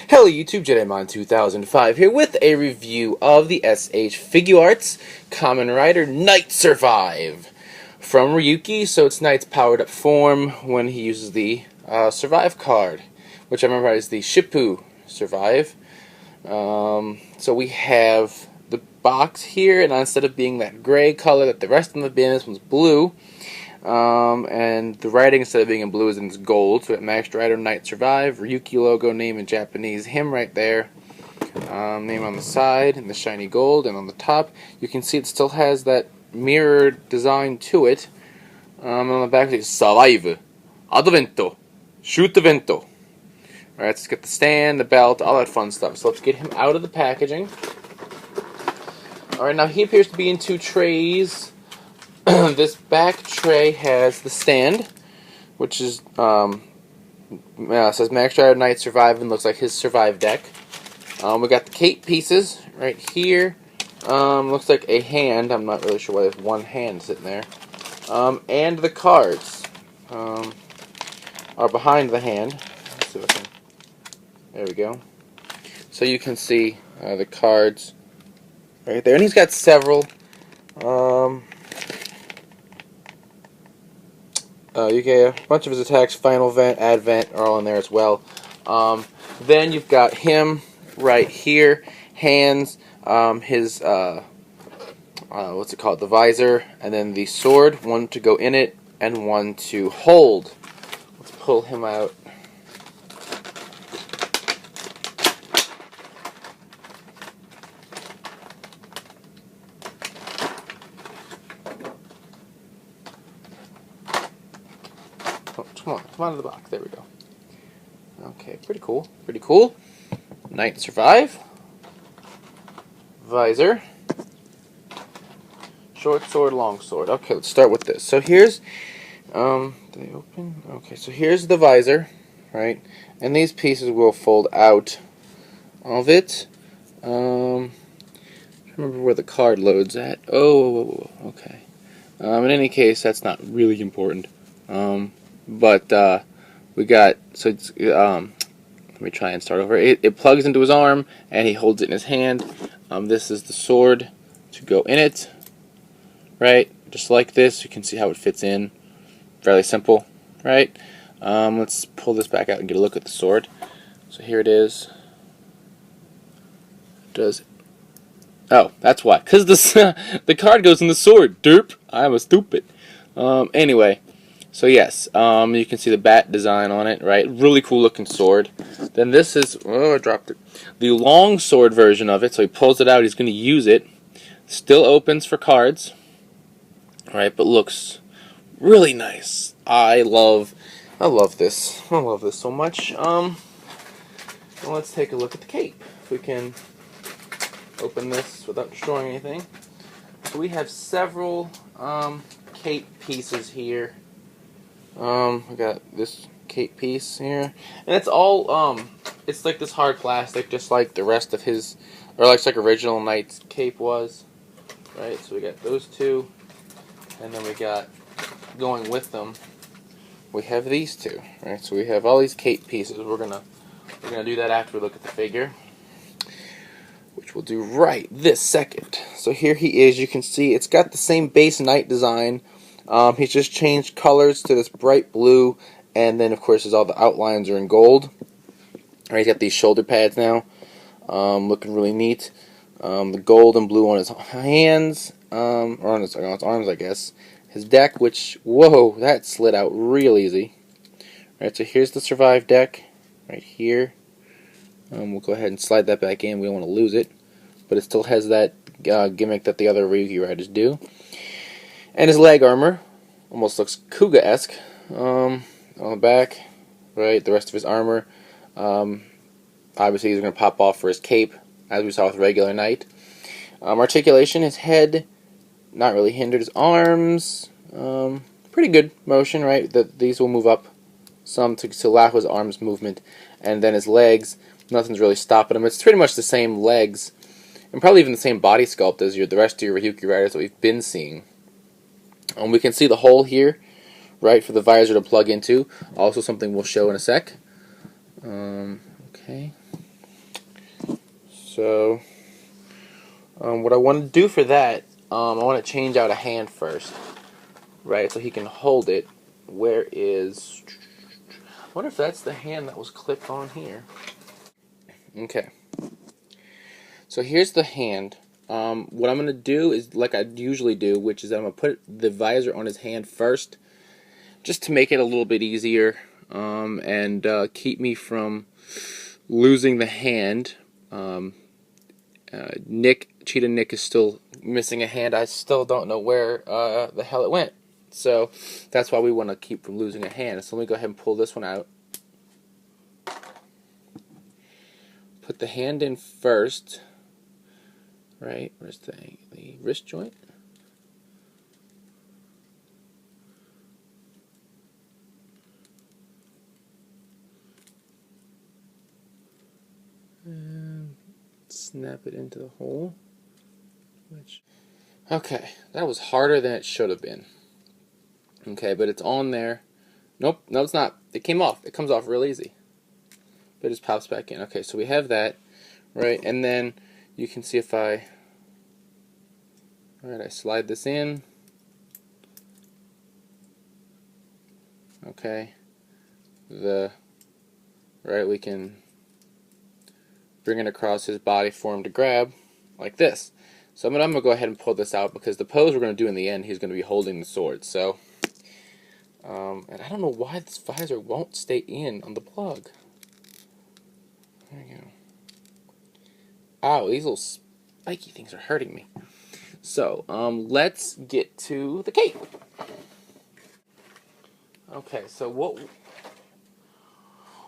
Hello YouTube, JediMon 2005 here with a review of the S.H.Figuarts Kamen Rider Knight Survive from Ryuki. So it's Knight's powered up form when he uses the Survive card, which I remember is the Shippu Survive. So we have the box here, and instead of being that gray color that the rest of them have been, this one's blue. And the writing, instead of being in blue, is in gold. So we have S.H. Rider Knight Survive, Ryuki logo, name in Japanese, him right there, name on the side, and the shiny gold, and on the top you can see it still has that mirrored design to it. And on the back it says Survive, Advento, Shoot Vento. Alright, let's get the stand, the belt, all that fun stuff. So let's get him out of the packaging. Alright, now he appears to be in two trays. This back tray has the stand, which is says S.H. Rider Knight Survive, and looks like his Survive deck. We got the cape pieces right here. Looks like a hand. I'm not really sure why there's one hand sitting there. And the cards are behind the hand. Let's see if I can. There we go. So you can see the cards right there, and he's got several. You get a bunch of his attacks, Final Vent, Advent are all in there as well. Then you've got him right here, hands, his, what's it called, the visor, and then the sword, one to go in it, and one to hold. Let's pull him out. Oh, come on to the box. There we go. Okay, pretty cool. Pretty cool. Knight Survive. Visor. Short sword, long sword. Okay, let's start with this. So here's, do they open? Okay, so here's the visor, right? And these pieces will fold out of it. I don't remember where the card loads at. Oh, okay. In any case, that's not really important. But we got, so it's, let me try and start over. It plugs into his arm, and he holds it in his hand. This is the sword to go in it, right? Just like this. You can see how it fits in. Fairly simple, right? Let's pull this back out and get a look at the sword. So here it is. Oh, that's why. Because the card goes in the sword. Derp. I'm a stupid. Anyway. So yes, you can see the bat design on it, right? Really cool looking sword. Then this is, oh, I dropped it. The long sword version of it, so he pulls it out, he's going to use it. Still opens for cards, right? But looks really nice. I love this. I love this so much. Well, let's take a look at the cape. If we can open this without destroying anything. So we have several cape pieces here. We got this cape piece here, and it's all, it's like this hard plastic, just like the rest of his, or like original Knight's cape was, right? So we got those two, and then we got, going with them, we have these two, right? So we have all these cape pieces. We're gonna do that after we look at the figure, which we'll do right this second. So here he is. You can see it's got the same base Knight design. He's just changed colors to this bright blue, and then of course all the outlines are in gold. Right, he's got these shoulder pads now, looking really neat. The gold and blue on his hands, or on his arms, I guess. His deck, which, whoa, that slid out real easy. Right, so here's the Survive deck, right here. We'll go ahead and slide that back in. We don't want to lose it, but it still has that gimmick that the other Ryuki Riders do. And his leg armor almost looks Kuga-esque on the back, right? The rest of his armor, obviously he's going to pop off for his cape, as we saw with regular Knight. Articulation, his head, not really hindered. His arms, pretty good motion, right? These will move up some to allow his arms movement. And then his legs, nothing's really stopping him. It's pretty much the same legs, and probably even the same body sculpt as the rest of your Ryuki Riders that we've been seeing. We can see the hole here, right, for the visor to plug into. Also something we'll show in a sec. Okay. So, what I want to do for that, I want to change out a hand first, right? So he can hold it. Where is? I wonder if that's the hand that was clipped on here. Okay. So here's the hand. What I'm going to do is like I usually do, which is I'm going to put the visor on his hand first, just to make it a little bit easier, and keep me from losing the hand. Cheetah Nick is still missing a hand. I still don't know where the hell it went. So that's why we want to keep from losing a hand. So let me go ahead and pull this one out. Put the hand in first. Right, where's the wrist joint? And snap it into the hole. Okay, that was harder than it should have been. Okay, but it's on there. Nope, no it's not. It came off. It comes off real easy. But it just pops back in. Okay, so we have that, right? And then you can see if I slide this in. Okay. We can bring it across his body for him to grab, like this. So I'm gonna go ahead and pull this out because the pose we're gonna do in the end, he's gonna be holding the sword. So, and I don't know why this visor won't stay in on the plug. There you go. Ow, these little spiky things are hurting me. So, let's get to the cape. Okay, so what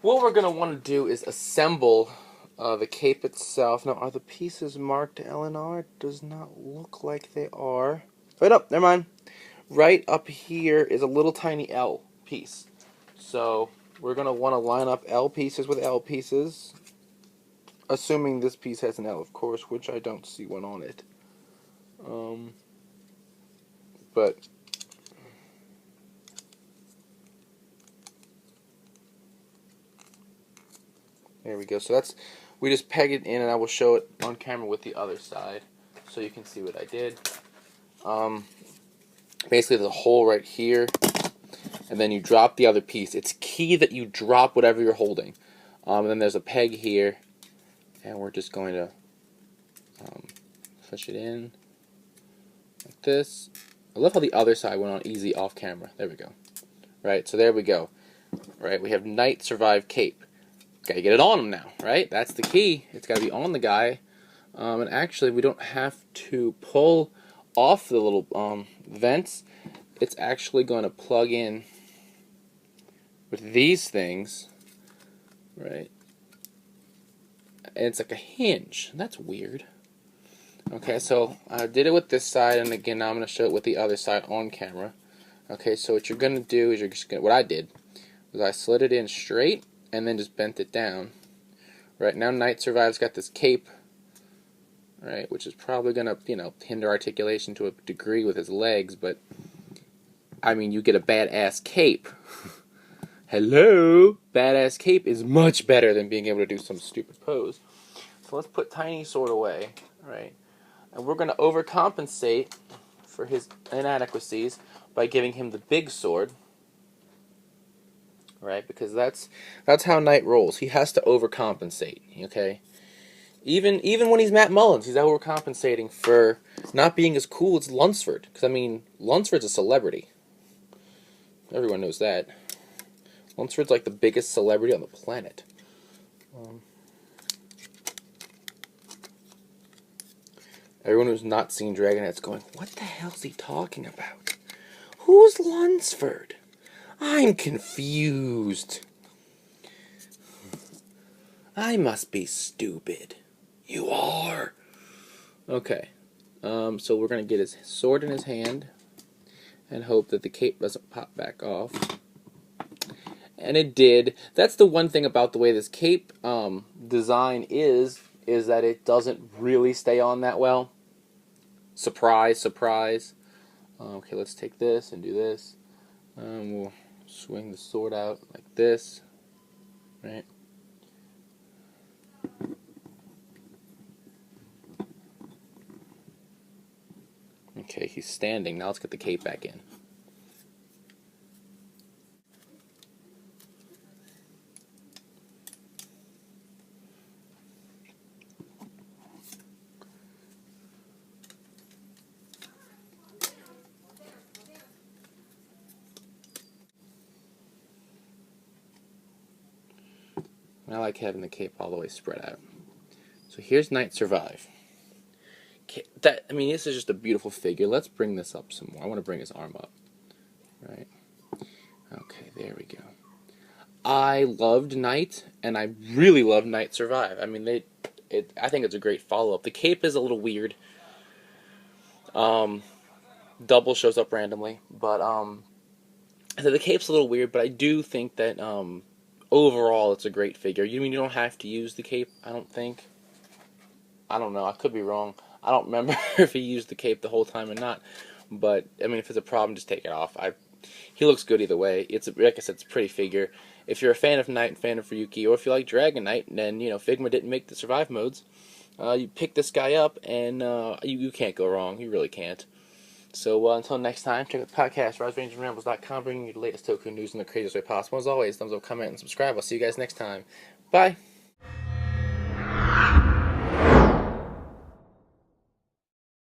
we're going to want to do is assemble the cape itself. Now, are the pieces marked L&R? It does not look like they are. Wait up, never mind. Right up here is a little tiny L piece. So, we're going to want to line up L pieces with L pieces. Assuming this piece has an L, of course, which I don't see one on it. But there we go. So we just peg it in, and I will show it on camera with the other side, so you can see what I did. Basically, there's a hole right here, and then you drop the other piece. It's key that you drop whatever you're holding. And then there's a peg here, and we're just going to push it in like this. I love how the other side went on easy off camera. There we go. Right, so there we go. Right, we have Knight survive cape. Got to get it on him now, right? That's the key. It's got to be on the guy. And actually, we don't have to pull off the little vents. It's actually going to plug in with these things, right? And it's like a hinge. That's weird. Okay, so I did it with this side, and again, now I'm going to show it with the other side on camera. Okay, so what you're going to do is what I did was I slid it in straight and then just bent it down. Right, now Knight Survive's got this cape, right, which is probably going to, hinder articulation to a degree with his legs, but, I mean, you get a badass cape. Hello? Badass cape is much better than being able to do some stupid pose. So let's put Tiny Sword away, right? And we're going to overcompensate for his inadequacies by giving him the big sword, right? Because that's how Knight rolls. He has to overcompensate, okay? Even when he's Matt Mullins, he's overcompensating for not being as cool as Lunsford. Because, I mean, Lunsford's a celebrity. Everyone knows that. Lunsford's like the biggest celebrity on the planet. Everyone who's not seen Dragonette's going, what the hell's he talking about? Who's Lunsford? I'm confused. I must be stupid. You are. Okay. So we're going to get his sword in his hand and hope that the cape doesn't pop back off. And it did. That's the one thing about the way this cape design is that it doesn't really stay on that well. Surprise, surprise. Okay, let's take this and do this. We'll swing the sword out like this, right? Okay, he's standing. Now let's get the cape back in. I like having the cape all the way spread out. So here's Knight Survive. I mean, this is just a beautiful figure. Let's bring this up some more. I want to bring his arm up. Right. Okay, there we go. I loved Knight, and I really loved Knight Survive. I mean, I think it's a great follow-up. The cape is a little weird. Double shows up randomly, but so the cape's a little weird. But I do think that overall, it's a great figure. You mean you don't have to use the cape? I don't think. I don't know. I could be wrong. I don't remember if he used the cape the whole time or not. But I mean, if it's a problem, just take it off. He looks good either way. Like I said, it's a pretty figure. If you're a fan of Knight and fan of Ryuki, or if you like Dragon Knight, then Figma didn't make the Survive modes. You pick this guy up, and you can't go wrong. You really can't. So until next time, check out the podcast, RiseRangersRambles.com, bringing you the latest Toku news in the craziest way possible. As always, thumbs up, comment, and subscribe. I'll see you guys next time. Bye.